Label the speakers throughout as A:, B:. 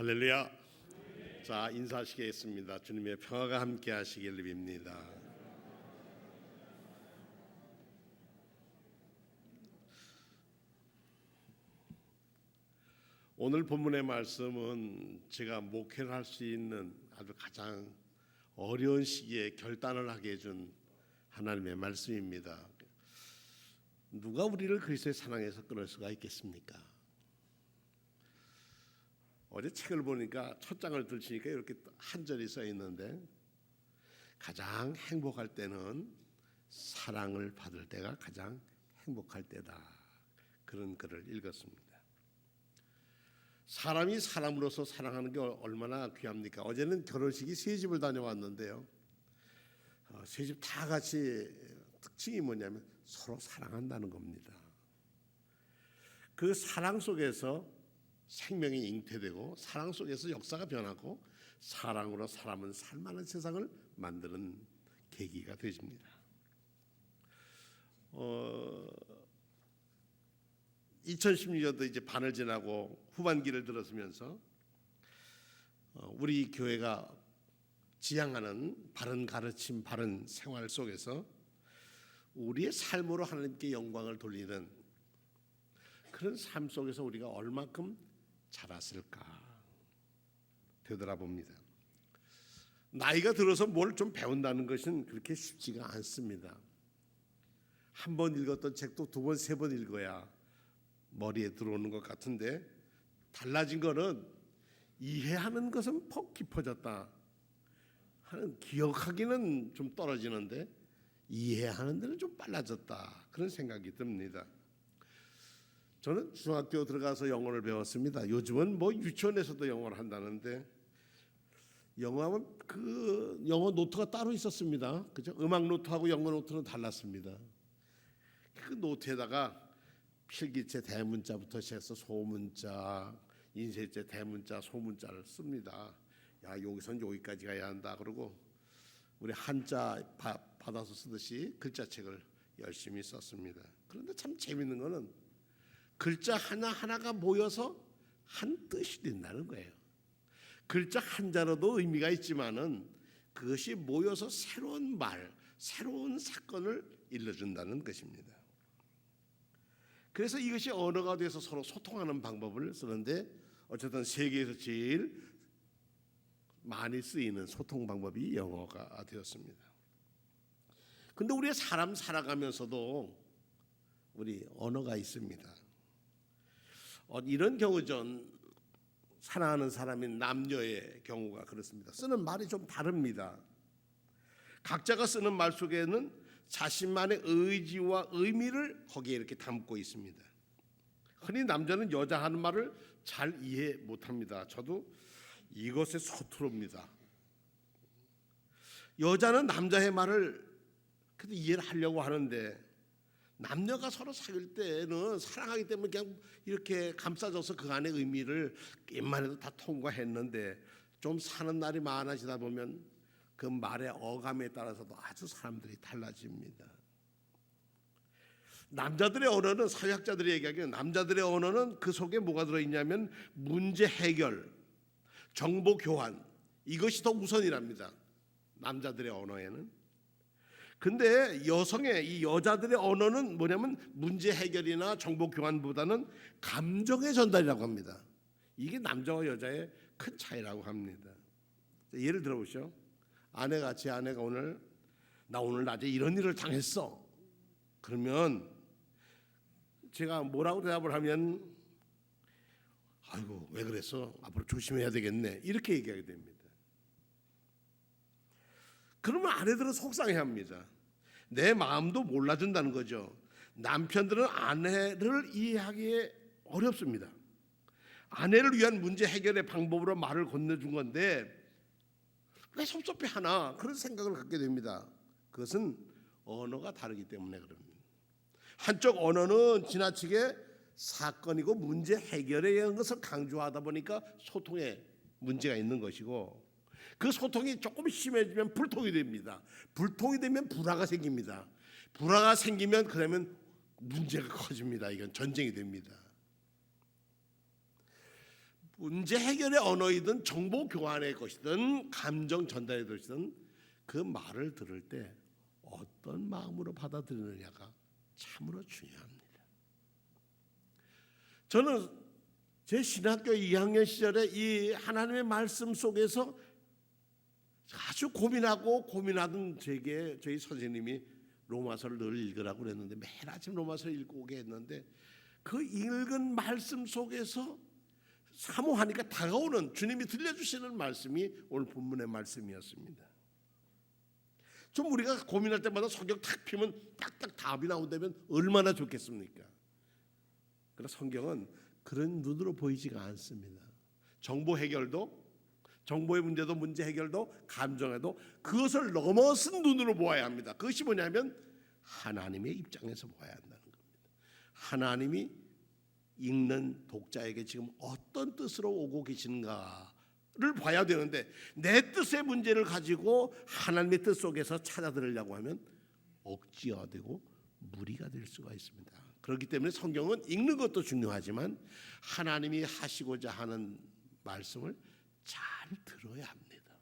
A: 할렐루야. 자, 인사하시겠습니다. 주님의 평화가 함께 하시길 빕니다. 오늘 본문의 말씀은 제가 목회를 할 수 있는 아주 가장 어려운 시기에 결단을 하게 해준 하나님의 말씀입니다. 누가 우리를 그리스도의 사랑에서 끊을 수가 있겠습니까? 어제 책을 보니까 첫 장을 들치니까 이렇게 한 절이 써 있는데, 가장 행복할 때는 사랑을 받을 때가 가장 행복할 때다, 그런 글을 읽었습니다. 사람이 사람으로서 사랑하는 게 얼마나 귀합니까? 어제는 결혼식이 세 집을 다녀왔는데요, 세 집 다 같이 특징이 뭐냐면 서로 사랑한다는 겁니다. 그 사랑 속에서 생명이 잉태되고, 사랑 속에서 역사가 변하고, 사랑으로 사람은 살만한 세상을 만드는 계기가 되십니다. 2016년도 이제 반을 지나고 후반기를 들어서면서 우리 교회가 지향하는 바른 가르침, 바른 생활 속에서 우리의 삶으로 하나님께 영광을 돌리는 그런 삶 속에서 우리가 얼마큼 자랐을까 되돌아봅니다. 나이가 들어서 뭘 좀 배운다는 것은 그렇게 쉽지가 않습니다. 한 번 읽었던 책도 두 번, 세 번 읽어야 머리에 들어오는 것 같은데, 달라진 거는 이해하는 것은 퍽 깊어졌다 하는, 기억하기는 좀 떨어지는데 이해하는 데는 좀 빨라졌다, 그런 생각이 듭니다. 저는 중학교 들어가서 영어를 배웠습니다. 요즘은 뭐 유치원에서도 영어를 한다는데, 영어하면 그 영어 노트가 따로 있었습니다. 그죠? 음악 노트하고 영어 노트는 달랐습니다. 그 노트에다가 필기체 대문자부터 시작해서 소문자, 인쇄체 대문자, 소문자를 씁니다. 야, 여기선 여기까지 가야 한다. 그러고 우리 한자 받아서 쓰듯이 글자책을 열심히 썼습니다. 그런데 참 재밌는 거는 글자 하나하나가 모여서 한 뜻이 된다는 거예요. 글자 한자로도 의미가 있지만은 그것이 모여서 새로운 말, 새로운 사건을 일러준다는 것입니다. 그래서 이것이 언어가 돼서 서로 소통하는 방법을 쓰는데, 어쨌든 세계에서 제일 많이 쓰이는 소통 방법이 영어가 되었습니다. 근데 우리 사람 살아가면서도 우리 언어가 있습니다. 이런 경우전, 사랑하는 사람인 남녀의 경우가 그렇습니다. 쓰는 말이 좀 다릅니다. 각자가 쓰는 말 속에는 자신만의 의지와 의미를 거기에 이렇게 담고 있습니다. 흔히 남자는 여자 하는 말을 잘 이해 못합니다. 저도 이것에 서투릅니다. 여자는 남자의 말을 그래도 이해를 하려고 하는데, 남녀가 서로 사귈 때는 사랑하기 때문에 그냥 이렇게 감싸줘서 그 안의 의미를 웬만해도 다 통과했는데, 좀 사는 날이 많아지다 보면 그 말의 어감에 따라서도 아주 사람들이 달라집니다. 남자들의 언어는, 사회학자들이 얘기하기는 남자들의 언어는 그 속에 뭐가 들어있냐면 문제 해결, 정보 교환, 이것이 더 우선이랍니다. 남자들의 언어에는. 근데 이 여자들의 언어는 뭐냐면 문제 해결이나 정보 교환보다는 감정의 전달이라고 합니다. 이게 남자와 여자의 큰 차이라고 합니다. 예를 들어보시죠. 제 아내가 나 오늘 낮에 이런 일을 당했어. 그러면 제가 뭐라고 대답을 하면, 아이고 왜 그랬어? 앞으로 조심해야 되겠네, 이렇게 얘기하게 됩니다. 그러면 아내들은 속상해합니다. 내 마음도 몰라준다는 거죠. 남편들은 아내를 이해하기에 어렵습니다. 아내를 위한 문제 해결의 방법으로 말을 건네준 건데 왜 섭섭해하나, 그런 생각을 갖게 됩니다. 그것은 언어가 다르기 때문에 그럽니다. 한쪽 언어는 지나치게 사건이고 문제 해결에 의한 것을 강조하다 보니까 소통에 문제가 있는 것이고, 그 소통이 조금 심해지면 불통이 됩니다. 불통이 되면 불화가 생깁니다. 불화가 생기면 그러면 문제가 커집니다. 이건 전쟁이 됩니다. 문제 해결의 언어이든 정보 교환의 것이든 감정 전달의 것이든 그 말을 들을 때 어떤 마음으로 받아들이느냐가 참으로 중요합니다. 저는 제 신학교 2학년 시절에 이 하나님의 말씀 속에서 아주 고민하던 제게 저희 선생님이 로마서를 늘 읽으라고 그랬는데 매일 아침 로마서를 읽고 오게 했는데 그 읽은 말씀 속에서 사모하니까 다가오는 주님이 들려주시는 말씀이 오늘 본문의 말씀이었습니다. 좀 우리가 고민할 때마다 성경 탁 피면 딱딱 답이 나온다면 얼마나 좋겠습니까? 그러나 성경은 그런 눈으로 보이지가 않습니다. 정보 해결도, 정보의 문제도, 문제 해결도, 감정에도 그것을 넘어선 눈으로 보아야 합니다. 그것이 뭐냐면 하나님의 입장에서 보아야 한다는 겁니다. 하나님이 읽는 독자에게 지금 어떤 뜻으로 오고 계신가를 봐야 되는데 내 뜻의 문제를 가지고 하나님의 뜻 속에서 찾아들으려고 하면 억지가 되고 무리가 될 수가 있습니다. 그렇기 때문에 성경은 읽는 것도 중요하지만 하나님이 하시고자 하는 말씀을 잘 들어야 합니다.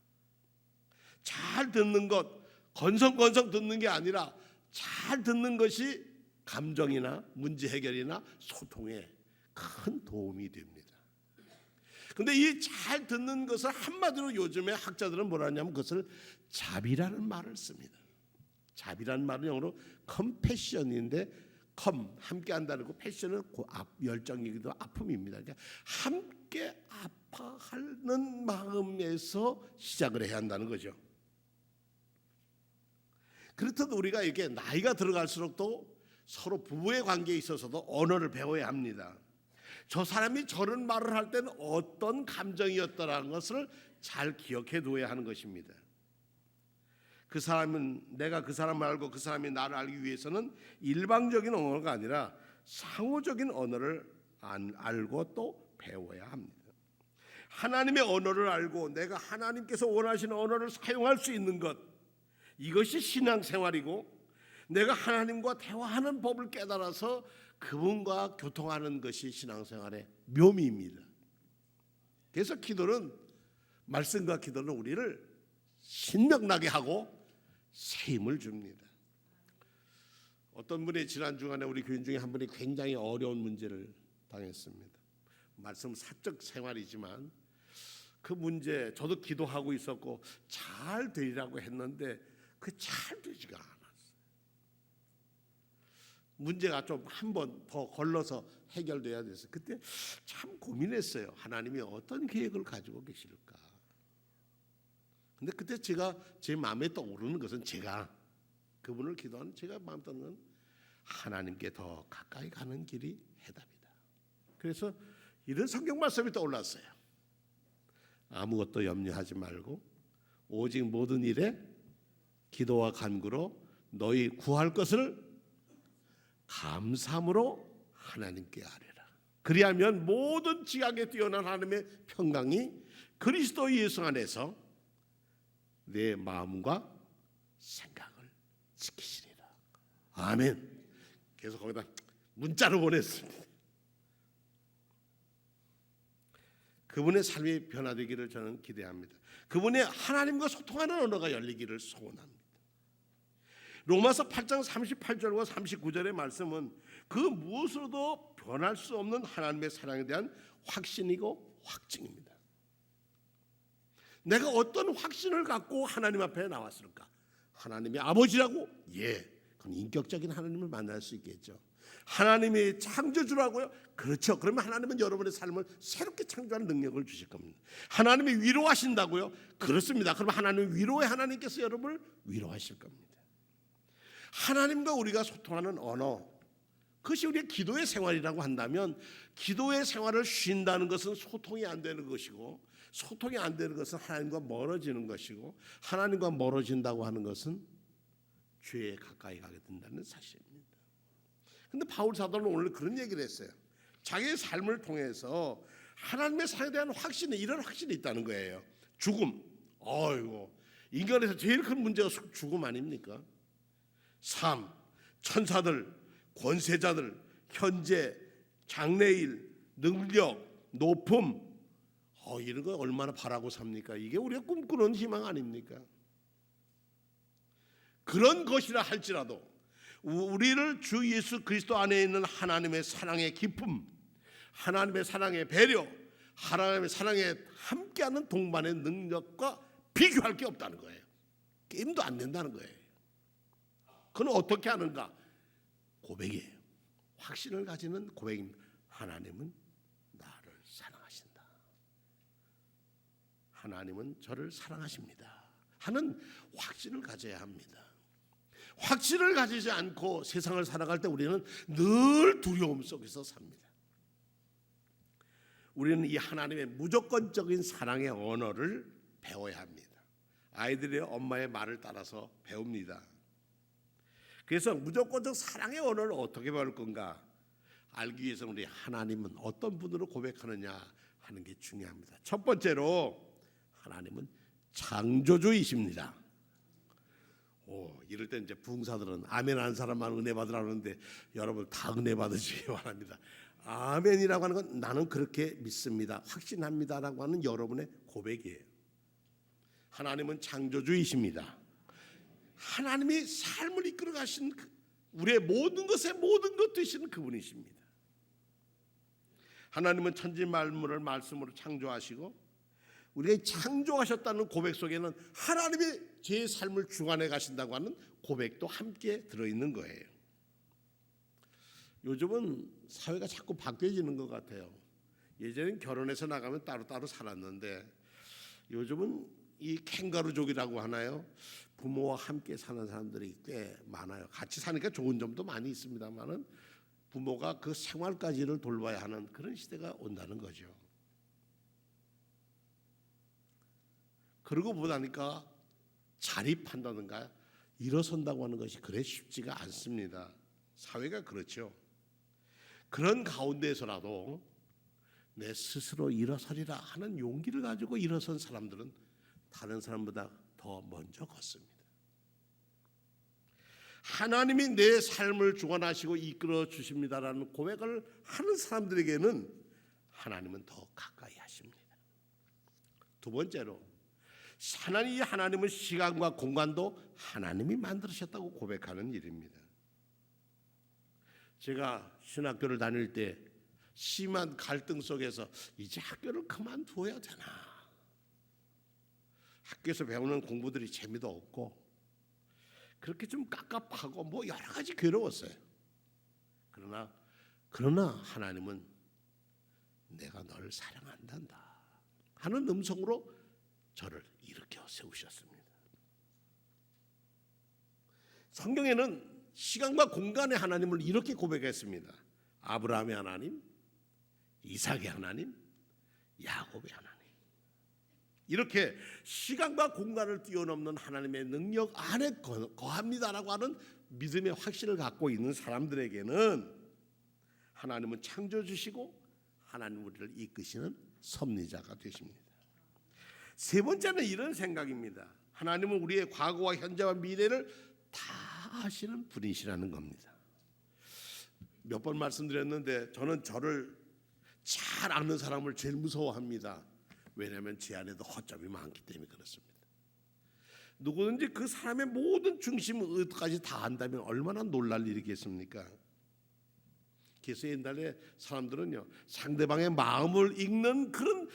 A: 잘 듣는 것, 건성건성 듣는 게 아니라 잘 듣는 것이 감정이나 문제 해결이나 소통에 큰 도움이 됩니다. 그런데 이 잘 듣는 것을 한마디로 요즘에 학자들은 뭐라 하냐면 그것을 자비라는 말을 씁니다. 자비라는 말은 영어로 컴패션인데 함께 한다는 거 패션은 열정이기도 아픔입니다. 그러니까 함께 아파하는 마음에서 시작을 해야 한다는 거죠. 그렇듯 우리가 이렇게 나이가 들어갈수록 또 서로 부부의 관계에 있어서도 언어를 배워야 합니다. 저 사람이 저런 말을 할 때는 어떤 감정이었다라는 것을 잘 기억해 두어야 하는 것입니다. 그 사람은 내가 그 사람을 알고 그 사람이 나를 알기 위해서는 일방적인 언어가 아니라 상호적인 언어를 알고 또 배워야 합니다. 하나님의 언어를 알고 내가 하나님께서 원하시는 언어를 사용할 수 있는 것, 이것이 신앙생활이고 내가 하나님과 대화하는 법을 깨달아서 그분과 교통하는 것이 신앙생활의 묘미입니다. 그래서 기도는, 말씀과 기도는 우리를 신명나게 하고 새 힘을 줍니다. 어떤 분이 지난 주간에 우리 교인 중에 한 분이 굉장히 어려운 문제를 당했습니다. 말씀 사적 생활이지만 그 문제 저도 기도하고 있었고 잘 되리라고 했는데 그 잘 되지가 않았어요. 문제가 좀 한 번 더 걸러서 해결돼야 돼서 그때 참 고민했어요. 하나님이 어떤 계획을 가지고 계실까? 근데 그때 제가 제 마음에 떠오르는 것은 제가 그분을 기도하는 제가 마음 떠오르는 건 하나님께 더 가까이 가는 길이 해답이다. 그래서 이런 성경 말씀이 떠올랐어요. 아무것도 염려하지 말고 오직 모든 일에 기도와 간구로 너희 구할 것을 감사함으로 하나님께 아뢰라. 그리하면 모든 지각에 뛰어난 하나님의 평강이 그리스도 예수 안에서 내 마음과 생각을 지키시리라. 아멘. 계속 거기다 문자로 보냈습니다. 그분의 삶이 변화되기를 저는 기대합니다. 그분의 하나님과 소통하는 언어가 열리기를 소원합니다. 로마서 8장 38절과 39절의 말씀은 그 무엇으로도 변할 수 없는 하나님의 사랑에 대한 확신이고 확증입니다. 내가 어떤 확신을 갖고 하나님 앞에 나왔을까? 하나님이 아버지라고? 예, 그건 인격적인 하나님을 만날 수 있겠죠. 하나님이 창조주라고요? 그렇죠. 그러면 하나님은 여러분의 삶을 새롭게 창조하는 능력을 주실 겁니다. 하나님이 위로하신다고요? 그렇습니다. 그럼 하나님 위로의 하나님께서 여러분을 위로하실 겁니다. 하나님과 우리가 소통하는 언어, 그것이 우리의 기도의 생활이라고 한다면 기도의 생활을 쉰다는 것은 소통이 안 되는 것이고 소통이 안 되는 것은 하나님과 멀어지는 것이고 하나님과 멀어진다고 하는 것은 죄에 가까이 가게 된다는 사실입니다. 그런데 바울 사도는 오늘 그런 얘기를 했어요. 자기의 삶을 통해서 하나님의 사랑에 대한 확신이, 이런 확신이 있다는 거예요. 죽음, 어이고 인간에서 제일 큰 문제가 죽음 아닙니까? 삶, 천사들, 권세자들, 현재, 장래일, 능력, 높음, 이런 거 얼마나 바라고 삽니까? 이게 우리가 꿈꾸는 희망 아닙니까? 그런 것이라 할지라도 우리를 주 예수 그리스도 안에 있는 하나님의 사랑의 기쁨, 하나님의 사랑의 배려, 하나님의 사랑에 함께하는 동반의 능력과 비교할 게 없다는 거예요. 게임도 안 된다는 거예요. 그건 어떻게 하는가? 고백이에요. 확신을 가지는 고백입니다. 하나님은 나를 사랑하신다. 하나님은 저를 사랑하십니다. 하는 확신을 가져야 합니다. 확신을 가지지 않고 세상을 살아갈 때 우리는 늘 두려움 속에서 삽니다. 우리는 이 하나님의 무조건적인 사랑의 언어를 배워야 합니다. 아이들이 엄마의 말을 따라서 배웁니다. 그래서 무조건적 사랑의 언어를 어떻게 배울 건가? 알기 위해서 우리 하나님은 어떤 분으로 고백하느냐 하는 게 중요합니다. 첫 번째로 하나님은 창조주이십니다. 이럴 때 이제 부흥사들은 아멘 하는 사람만 은혜 받으라는데 여러분 다 은혜 받으시기 바랍니다. 아멘이라고 하는 건 나는 그렇게 믿습니다, 확신합니다라고 하는 여러분의 고백이에요. 하나님은 창조주이십니다. 하나님이 삶을 이끌어 가신 우리의 모든 것의 모든 것 되시는 그분이십니다. 하나님은 천지 만물을 말씀으로 창조하시고 우리가 창조하셨다는 고백 속에는 하나님이 제 삶을 주관해 가신다고 하는 고백도 함께 들어있는 거예요. 요즘은 사회가 자꾸 바뀌어지는 것 같아요. 예전엔 결혼해서 나가면 따로따로 살았는데 요즘은 이 캥거루족이라고 하나요? 부모와 함께 사는 사람들이 꽤 많아요. 같이 사니까 좋은 점도 많이 있습니다만은 부모가 그 생활까지를 돌봐야 하는 그런 시대가 온다는 거죠. 그러고 보다니까 자립한다든가 일어선다고 하는 것이 그래 쉽지가 않습니다. 사회가 그렇죠. 그런 가운데서라도 내 스스로 일어서리라 하는 용기를 가지고 일어선 사람들은 다른 사람보다 더 먼저 걷습니다. 하나님이 내 삶을 주관하시고 이끌어 주십니다라는 고백을 하는 사람들에게는 하나님은 더 가까이 하십니다. 두 번째로 하나님은 시간과 공간도 하나님이 만드셨다고 고백하는 일입니다. 제가 신학교를 다닐 때 심한 갈등 속에서 이제 학교를 그만두어야 되나, 학교에서 배우는 공부들이 재미도 없고 그렇게 좀 깝깝하고 뭐 여러 가지 괴로웠어요. 그러나 하나님은 내가 너를 사랑한단다 하는 음성으로 저를 일으켜 세우셨습니다. 성경에는 시간과 공간의 하나님을 이렇게 고백했습니다. 아브라함의 하나님, 이삭의 하나님, 야곱의 하나님. 이렇게 시간과 공간을 뛰어넘는 하나님의 능력 안에 거합니다라고 하는 믿음의 확신을 갖고 있는 사람들에게는 하나님은 창조주시고 하나님 우리를 이끄시는 섭리자가 되십니다. 세 번째는 이런 생각입니다. 하나님은 우리의 과거와 현재와 미래를 다 아시는 분이시라는 겁니다. 몇 번 말씀드렸는데 저는 저를 잘 아는 사람을 제일 무서워합니다. 왜냐하면 제 안에도 허점이 많기 때문에 그렇습니다. 누구든지 그 사람의 모든 중심 의도까지 다 안다면 얼마나 놀랄 일이겠습니까? 그래서 옛날에 사람들은요 상대방의 마음을 읽는 그런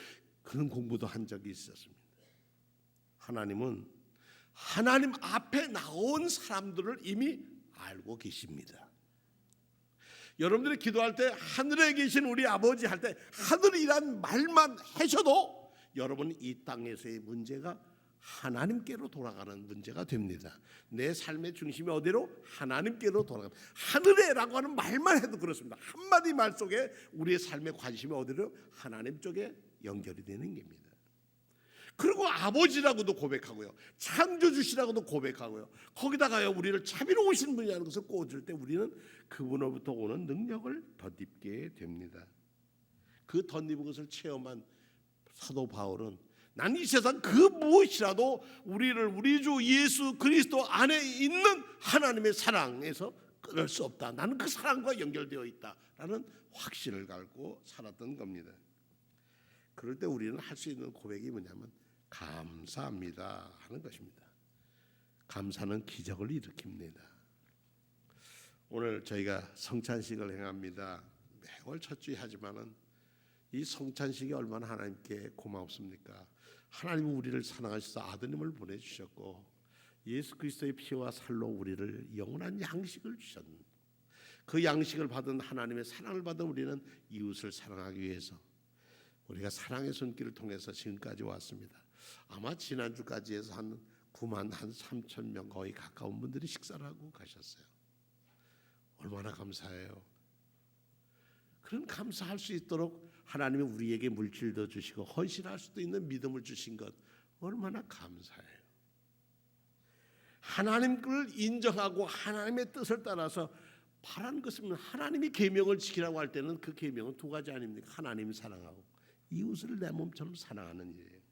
A: 공부도 한 적이 있었습니다. 하나님은 하나님 앞에 나온 사람들을 이미 알고 계십니다. 여러분들이 기도할 때 하늘에 계신 우리 아버지 할 때 하늘이란 말만 하셔도 여러분 이 땅에서의 문제가 하나님께로 돌아가는 문제가 됩니다. 내 삶의 중심이 어디로? 하나님께로 돌아갑니다. 하늘에라고 하는 말만 해도 그렇습니다. 한마디 말 속에 우리의 삶의 관심이 어디로? 하나님 쪽에 연결이 되는 겁니다. 그리고 아버지라고도 고백하고요, 창조주시라고도 고백하고요, 거기다가요 우리를 자비로우신 분이라는 것을 꽂을 때 우리는 그분으로부터 오는 능력을 덧입게 됩니다. 그 덧입은 것을 체험한 사도 바울은 난 이 세상 그 무엇이라도 우리를 우리 주 예수 그리스도 안에 있는 하나님의 사랑에서 끊을 수 없다, 나는 그 사랑과 연결되어 있다라는 확신을 갖고 살았던 겁니다. 그럴 때 우리는 할 수 있는 고백이 뭐냐면 감사합니다 하는 것입니다. 감사는 기적을 일으킵니다. 오늘 저희가 성찬식을 행합니다. 매월 첫 주에 하지만은 이 성찬식이 얼마나 하나님께 고맙습니까? 하나님은 우리를 사랑하셔서 아드님을 보내주셨고 예수 그리스도의 피와 살로 우리를 영원한 양식을 주셨습니다. 그 양식을 받은 하나님의 사랑을 받은 우리는 이웃을 사랑하기 위해서 우리가 사랑의 손길을 통해서 지금까지 왔습니다. 아마 지난주까지 해서 한 9만 한 3천 명 거의 가까운 분들이 식사를 하고 가셨어요. 얼마나 감사해요. 그런 감사할 수 있도록 하나님이 우리에게 물질도 주시고 헌신할 수도 있는 믿음을 주신 것 얼마나 감사해요. 하나님을 인정하고 하나님의 뜻을 따라서 바라는 것은 하나님이 계명을 지키라고 할 때는 그 계명은 두 가지 아닙니까? 하나님 사랑하고 이웃을 내 몸처럼 사랑하는 일이에요.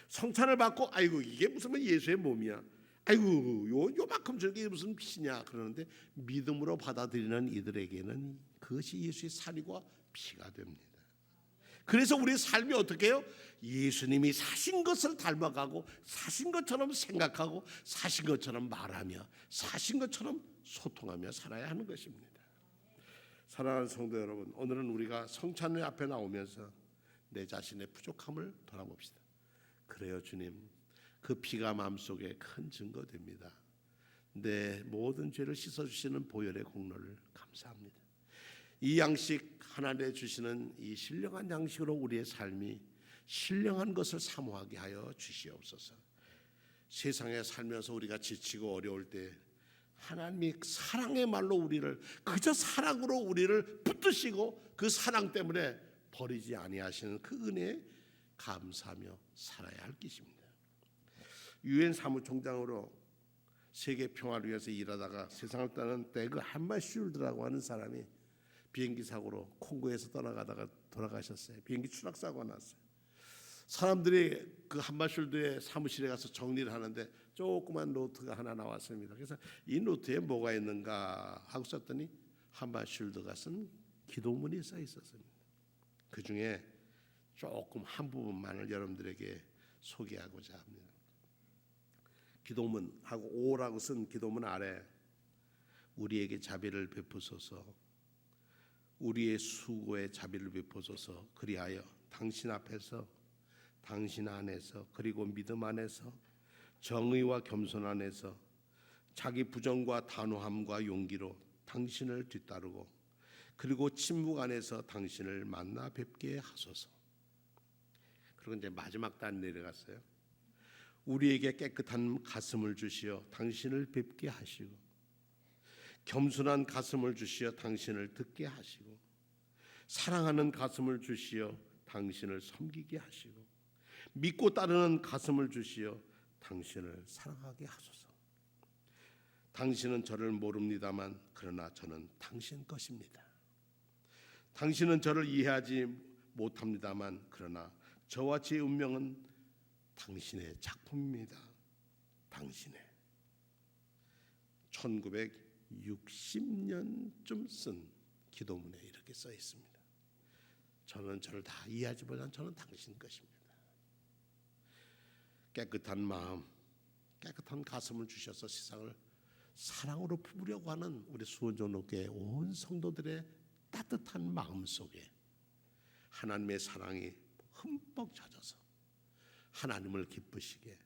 A: 성찬을 받고 아이고 이게 무슨 예수의 몸이야. 아이고 요만큼 저게 무슨 피냐 그러는데 믿음으로 받아들이는 이들에게는 그것이 예수의 살이와 피가 됩니다. 그래서 우리의 삶이 어떻게 해요? 예수님이 사신 것을 닮아가고 사신 것처럼 생각하고 사신 것처럼 말하며 사신 것처럼 소통하며 살아야 하는 것입니다. 사랑하는 성도 여러분, 오늘은 우리가 성찬회 앞에 나오면서 내 자신의 부족함을 돌아봅시다. 그래요 주님, 그 피가 마음속에 큰 증거됩니다. 내 모든 죄를 씻어주시는 보혈의 공로를 감사합니다. 이 양식 하나님의 주시는 이 신령한 양식으로 우리의 삶이 신령한 것을 사모하게 하여 주시옵소서. 세상에 살면서 우리가 지치고 어려울 때 하나님이 사랑의 말로 우리를 그저 사랑으로 우리를 붙드시고 그 사랑 때문에 버리지 아니하시는 그 은혜에 감사하며 살아야 할 것입니다. 유엔 사무총장으로 세계 평화를 위해서 일하다가 세상을 떠난 때 그 한마슐드라고 하는 사람이 비행기 사고로 콩고에서 떠나가다가 돌아가셨어요. 비행기 추락 사고가 났어요. 사람들이 그 한마슐드의 사무실에 가서 정리를 하는데 조그만 노트가 하나 나왔습니다. 그래서 이 노트에 뭐가 있는가 하고 썼더니 한마슐드가 쓴 기도문이 써 있었습니다. 그 중에 조금 한 부분만을 여러분들에게 소개하고자 합니다. 기도문하고 오라고 쓴 기도문 아래 우리에게 자비를 베푸소서, 우리의 수고에 자비를 베푸소서, 그리하여 당신 앞에서 당신 안에서 그리고 믿음 안에서 정의와 겸손 안에서 자기 부정과 단호함과 용기로 당신을 뒤따르고 그리고 침묵 안에서 당신을 만나 뵙게 하소서. 그리고 이제 마지막 단 내려갔어요. 우리에게 깨끗한 가슴을 주시어 당신을 뵙게 하시고 겸손한 가슴을 주시어 당신을 듣게 하시고 사랑하는 가슴을 주시어 당신을 섬기게 하시고 믿고 따르는 가슴을 주시어 당신을 사랑하게 하소서. 당신은 저를 모릅니다만 그러나 저는 당신 것입니다. 당신은 저를 이해하지 못합니다만 그러나 저와 제 운명은 당신의 작품입니다. 당신의 1960년쯤 쓴 기도문에 이렇게 써 있습니다. 저는 저를 다 이해하지 못한 저는 당신 것입니다. 깨끗한 마음, 깨끗한 가슴을 주셔서 세상을 사랑으로 품으려고 하는 우리 수원전로교회 온 성도들의 따뜻한 마음 속에 하나님의 사랑이 흠뻑 젖어서 하나님을 기쁘시게,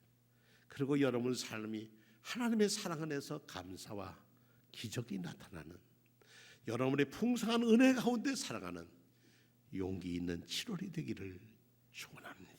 A: 그리고 여러분 삶이 하나님의 사랑 안에서 감사와 기적이 나타나는, 여러분의 풍성한 은혜 가운데 살아가는 용기 있는 7월이 되기를 축원합니다.